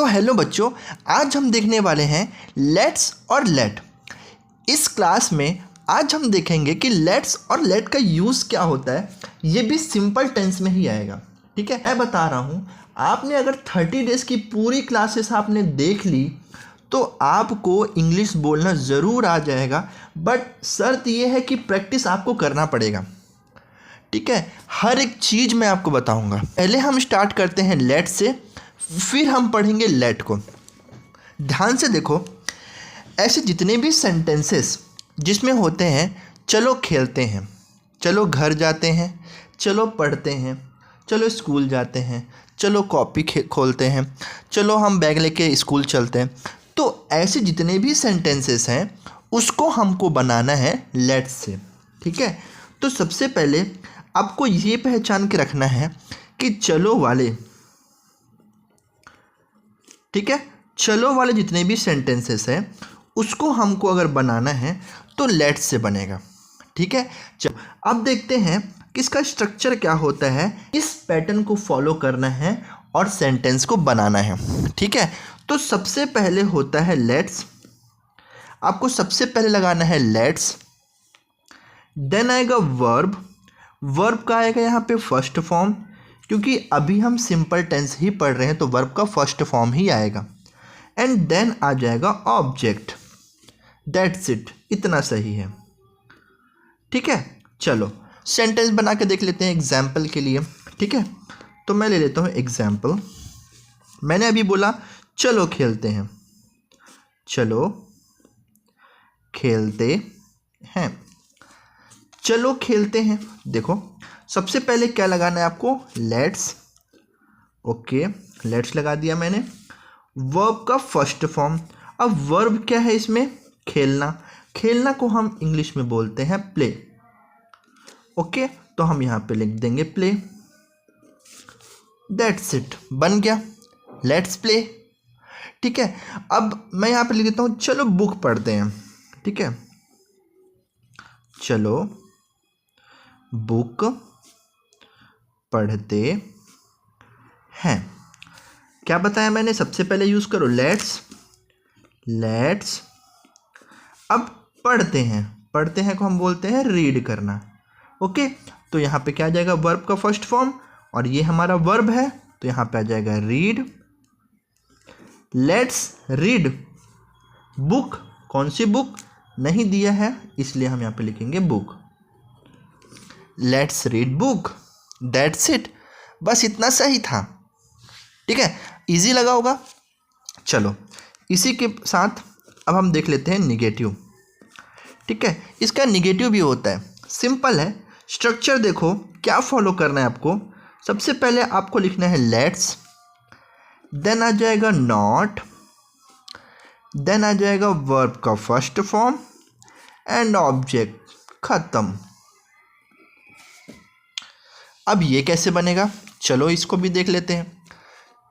तो हेलो बच्चों, आज हम देखने वाले हैं लेट्स और लेट। इस क्लास में आज हम देखेंगे कि लेट्स और लेट का यूज़ क्या होता है। ये भी सिंपल टेंस में ही आएगा। ठीक है, मैं बता रहा हूँ, आपने अगर 30 डेज़ की पूरी क्लासेस आपने देख ली तो आपको इंग्लिश बोलना ज़रूर आ जाएगा, बट शर्त ये है कि प्रैक्टिस आपको करना पड़ेगा। ठीक है, हर एक चीज़ मैं आपको बताऊंगा। पहले हम स्टार्ट करते हैं लेट से, फिर हम पढ़ेंगे लेट को। ध्यान से देखो, ऐसे जितने भी सेंटेंसेस जिसमें होते हैं चलो खेलते हैं, चलो घर जाते हैं, चलो पढ़ते हैं, चलो स्कूल जाते हैं, चलो कॉपी खोलते हैं, चलो हम बैग लेके स्कूल चलते हैं, तो ऐसे जितने भी सेंटेंसेस हैं उसको हमको बनाना है लेट से। ठीक है, तो सबसे पहले आपको ये पहचान के रखना है कि चलो वाले, ठीक है, चलो वाले जितने भी सेंटेंसेस हैं उसको हमको अगर बनाना है तो लेट से बनेगा। ठीक है, चलो अब देखते हैं कि इसका स्ट्रक्चर क्या होता है। इस पैटर्न को फॉलो करना है और सेंटेंस को बनाना है। ठीक है, तो सबसे पहले होता है लेट्स। आपको सबसे पहले लगाना है लेट्स, देन आएगा वर्ब। वर्ब का आएगा यहाँ पे फर्स्ट फॉर्म, क्योंकि अभी हम सिंपल टेंस ही पढ़ रहे हैं तो वर्ब का फर्स्ट फॉर्म ही आएगा। एंड देन आ जाएगा ऑब्जेक्ट। दैट्स इट, इतना सही है। ठीक है, चलो सेंटेंस बना के देख लेते हैं एग्जाम्पल के लिए। ठीक है, तो मैं ले लेता हूँ एग्जाम्पल। मैंने अभी बोला चलो खेलते हैं, चलो खेलते हैं, चलो खेलते हैं। देखो सबसे पहले क्या लगाना है आपको, लेट्स। ओके, लेट्स लगा दिया मैंने। वर्ब का फर्स्ट फॉर्म। अब वर्ब क्या है इसमें, खेलना। खेलना को हम इंग्लिश में बोलते हैं प्ले। ओके, तो हम यहाँ पे लिख देंगे प्ले। दैट्स इट, बन गया लेट्स प्ले। ठीक है, अब मैं यहाँ पे लिख देता हूँ चलो बुक पढ़ते हैं। ठीक है, चलो बुक पढ़ते हैं। क्या बताया मैंने, सबसे पहले यूज़ करो लेट्स। लेट्स, अब पढ़ते हैं। पढ़ते हैं को हम बोलते हैं रीड करना। ओके, तो यहाँ पे क्या आ जाएगा, वर्ब का फर्स्ट फॉर्म, और ये हमारा वर्ब है तो यहाँ पे आ जाएगा रीड। Let's read book. कौन सी बुक, नहीं दिया है इसलिए हम यहाँ पे लिखेंगे book. Let's read book. That's it, बस इतना सही था। ठीक है, इजी लगा होगा। चलो इसी के साथ अब हम देख लेते हैं निगेटिव। ठीक है, इसका निगेटिव भी होता है, सिंपल है। स्ट्रक्चर देखो क्या फॉलो करना है आपको। सबसे पहले आपको लिखना है लेट्स, देन आ जाएगा नॉट, देन आ जाएगा वर्ब का फर्स्ट फॉर्म एंड ऑब्जेक्ट, खत्म। अब ये कैसे बनेगा, चलो इसको भी देख लेते हैं।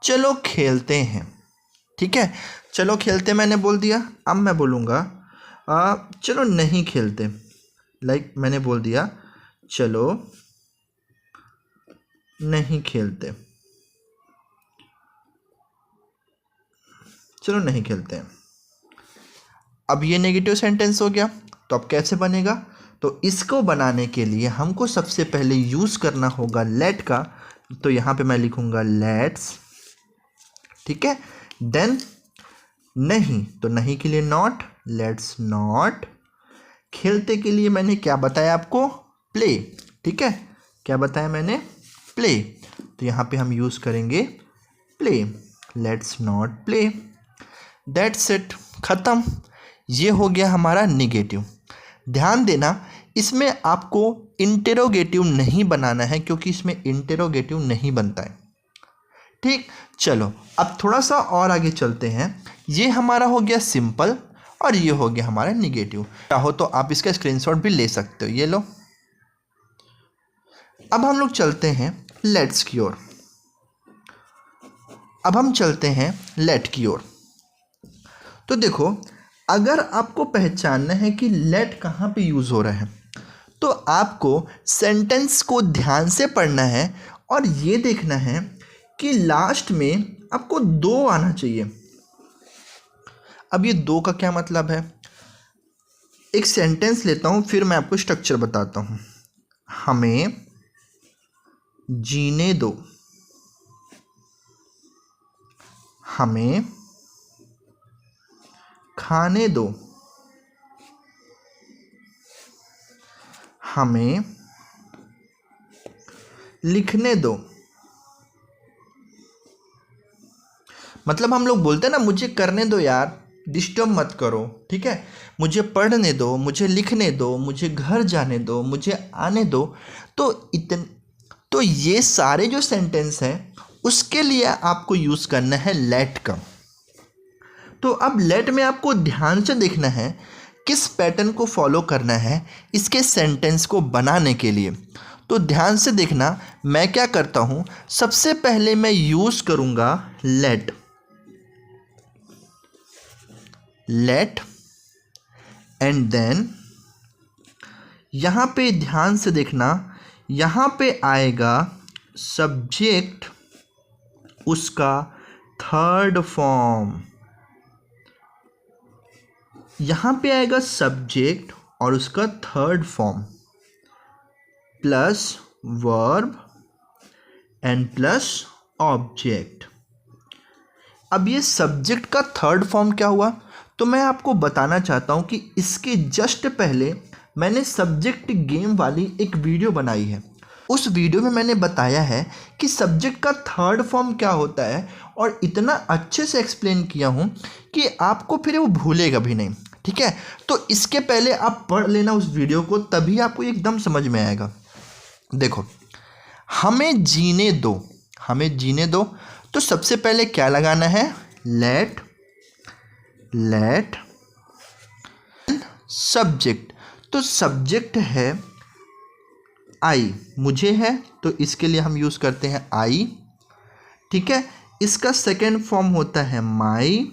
चलो खेलते हैं। ठीक है, चलो खेलते मैंने बोल दिया। अब मैं बोलूँगा चलो नहीं खेलते। लाइक मैंने बोल दिया चलो नहीं खेलते, चलो नहीं खेलते हैं। अब ये नेगेटिव सेंटेंस हो गया, तो अब कैसे बनेगा, तो इसको बनाने के लिए हमको सबसे पहले यूज़ करना होगा लेट का। तो यहाँ पे मैं लिखूँगा लेट्स। ठीक है, देन नहीं, तो नहीं के लिए नॉट, लेट्स नॉट। खेलते के लिए मैंने क्या बताया आपको, प्ले। ठीक है, क्या बताया मैंने, प्ले, तो यहाँ पे हम यूज़ करेंगे play. Let's not play. That's it, ख़त्म। ये हो गया हमारा निगेटिव। ध्यान देना, इसमें आपको इंटेरोगेटिव नहीं बनाना है, क्योंकि इसमें इंटेरोगेटिव नहीं बनता है। ठीक, चलो अब थोड़ा सा और आगे चलते हैं। ये हमारा हो गया सिंपल और ये हो गया हमारा निगेटिव। चाहो तो आप इसका स्क्रीनशॉट भी ले सकते हो, ये लो। अब हम लोग चलते हैं लेट्स की ओर। अब हम चलते हैं लेट की ओर। तो देखो, अगर आपको पहचानना है कि लेट कहाँ पे यूज़ हो रहा है, तो आपको सेंटेंस को ध्यान से पढ़ना है और ये देखना है कि लास्ट में आपको दो आना चाहिए। अब ये दो का क्या मतलब है, एक सेंटेंस लेता हूँ फिर मैं आपको स्ट्रक्चर बताता हूँ। हमें जीने दो, हमें खाने दो, हमें लिखने दो। मतलब हम लोग बोलते हैं ना, मुझे करने दो यार, डिस्टर्ब मत करो, ठीक है, मुझे पढ़ने दो, मुझे लिखने दो, मुझे घर जाने दो, मुझे आने दो। तो ये सारे जो सेंटेंस हैं उसके लिए आपको यूज़ करना है लेट का। तो अब लेट में आपको ध्यान से देखना है किस पैटर्न को फॉलो करना है इसके सेंटेंस को बनाने के लिए। तो ध्यान से देखना, मैं क्या करता हूँ, सबसे पहले मैं यूज़ करूँगा लेट। लेट एंड देन यहाँ पे ध्यान से देखना, यहाँ पे आएगा सब्जेक्ट, उसका थर्ड फॉर्म। यहाँ पे आएगा सब्जेक्ट और उसका third form plus verb and plus object. अब ये सब्जेक्ट का थर्ड फॉर्म क्या हुआ, तो मैं आपको बताना चाहता हूँ कि इसके जस्ट पहले मैंने सब्जेक्ट गेम वाली एक वीडियो बनाई है। उस वीडियो में मैंने बताया है कि सब्जेक्ट का थर्ड फॉर्म क्या होता है और इतना अच्छे से एक्सप्लेन किया हूँ कि आपको फिर वो भूलेगा भी नहीं, ठीक है। तो इसके पहले आप पढ़ लेना उस वीडियो को, तभी आपको एकदम समझ में आएगा। देखो, हमें जीने दो, हमें जीने दो, तो सबसे पहले क्या लगाना है, लेट, लेट सब्जेक्ट। तो सब्जेक्ट है आई, मुझे है तो इसके लिए हम यूज़ करते हैं आई, ठीक है। इसका सेकेंड फॉर्म होता है माई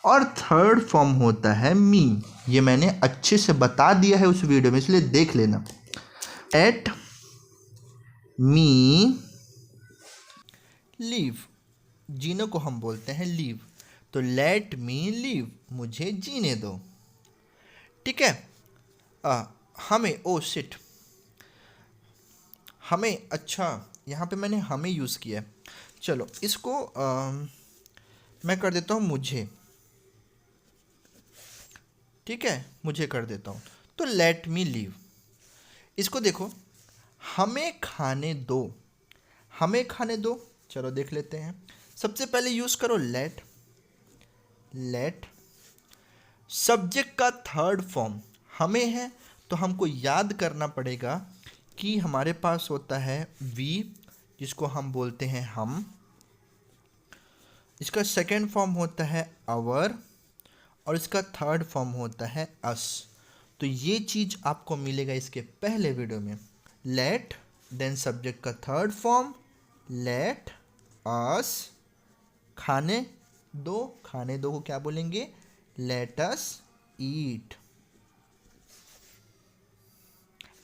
और थर्ड फॉर्म होता है मी। ये मैंने अच्छे से बता दिया है उस वीडियो में, इसलिए देख लेना। एट मी लीव, जीने को हम बोलते हैं लीव, तो लेट मी लीव, मुझे जीने दो, ठीक है। हमें, ओ शिट, हमें, अच्छा यहाँ पे मैंने हमें यूज़ किया है, चलो इसको मैं कर देता हूँ मुझे, ठीक है, मुझे कर देता हूँ। तो लेट मी लीव, इसको देखो, हमें खाने दो, हमें खाने दो, चलो देख लेते हैं। सबसे पहले यूज़ करो लेट, लेट सब्जेक्ट का थर्ड फॉर्म हमें है, तो हमको याद करना पड़ेगा कि हमारे पास होता है वी, जिसको हम बोलते हैं हम। इसका सेकेंड फॉर्म होता है आवर और इसका थर्ड फॉर्म होता है अस। तो ये चीज़ आपको मिलेगा इसके पहले वीडियो में। लेट देन सब्जेक्ट का थर्ड फॉर्म, लेट अस खाने दो, खाने दो को क्या बोलेंगे, let us eat.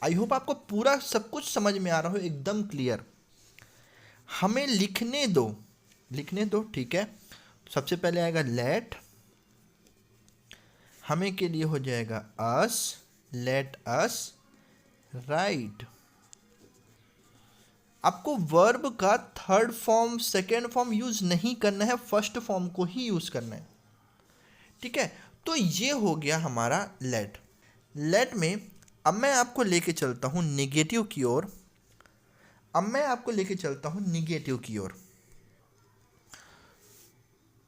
I hope आपको पूरा सब कुछ समझ में आ रहा हो, एकदम क्लियर। हमें लिखने दो, लिखने दो, ठीक है। सबसे पहले आएगा लेट, हमें के लिए हो जाएगा अस, लेट अस राइट। आपको वर्ब का third form second form use नहीं करना है, फर्स्ट फॉर्म को ही यूज करना है, ठीक है। तो ये हो गया हमारा लेट। लेट में अब मैं आपको लेके चलता हूँ निगेटिव की ओर, अब मैं आपको लेके चलता हूँ निगेटिव की ओर।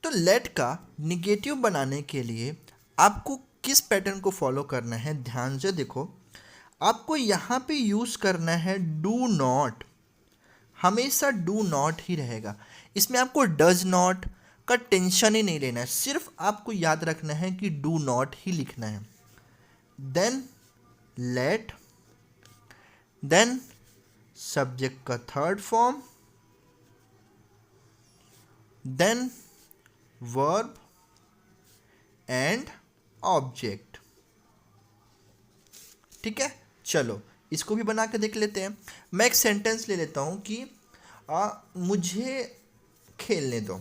तो लेट का निगेटिव बनाने के लिए आपको किस पैटर्न को फॉलो करना है, ध्यान से देखो। आपको यहाँ पे यूज़ करना है डू नॉट, हमेशा डू नॉट ही रहेगा। इसमें आपको डज नॉट का टेंशन ही नहीं लेना है, सिर्फ आपको याद रखना है कि डू नॉट ही लिखना है। देन लेट, देन सब्जेक्ट का third form, then verb and object, ठीक है। चलो इसको भी बना के देख लेते हैं। मैं एक सेंटेंस ले लेता हूँ कि मुझे खेलने दो।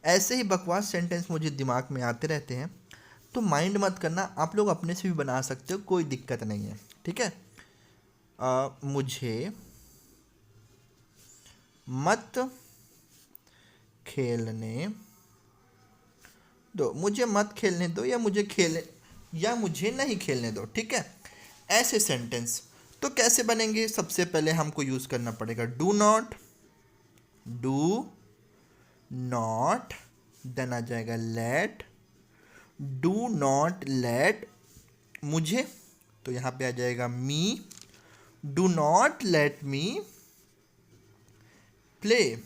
ऐसे ही बकवास सेंटेंस मुझे दिमाग में आते रहते हैं, तो माइंड मत करना, आप लोग अपने से भी बना सकते हो, कोई दिक्कत नहीं है, ठीक है। मुझे मत खेलने दो, मुझे मत खेलने दो, या मुझे नहीं खेलने दो, ठीक है। ऐसे सेंटेंस तो कैसे बनेंगे? सबसे पहले हमको यूज़ करना पड़ेगा डू नॉट, देन आ जाएगा लेट, डू नॉट लेट मुझे, तो यहाँ पे आ जाएगा me, do not let me play.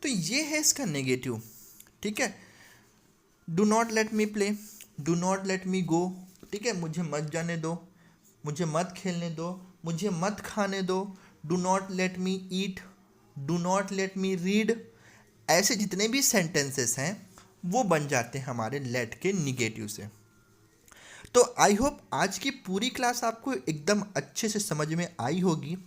तो ये है इसका नेगेटिव, ठीक है। Do not let me play, do not let me go, ठीक है, मुझे मत जाने दो, मुझे मत खेलने दो, मुझे मत खाने दो, do not let me eat, do not let me read. ऐसे जितने भी सेंटेंसेस हैं वो बन जाते हैं हमारे लेट के निगेटिव से। तो आई होप आज की पूरी क्लास आपको एकदम अच्छे से समझ में आई होगी।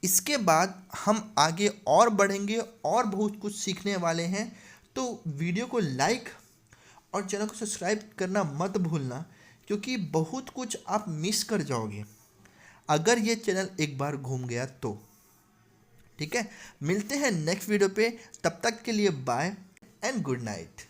इसके बाद हम आगे और बढ़ेंगे और बहुत कुछ सीखने वाले हैं, तो वीडियो को लाइक और चैनल को सब्सक्राइब करना मत भूलना, क्योंकि बहुत कुछ आप मिस कर जाओगे अगर ये चैनल एक बार घूम गया तो, ठीक है। मिलते हैं नेक्स्ट वीडियो पे, तब तक के लिए बाय एंड गुड नाइट।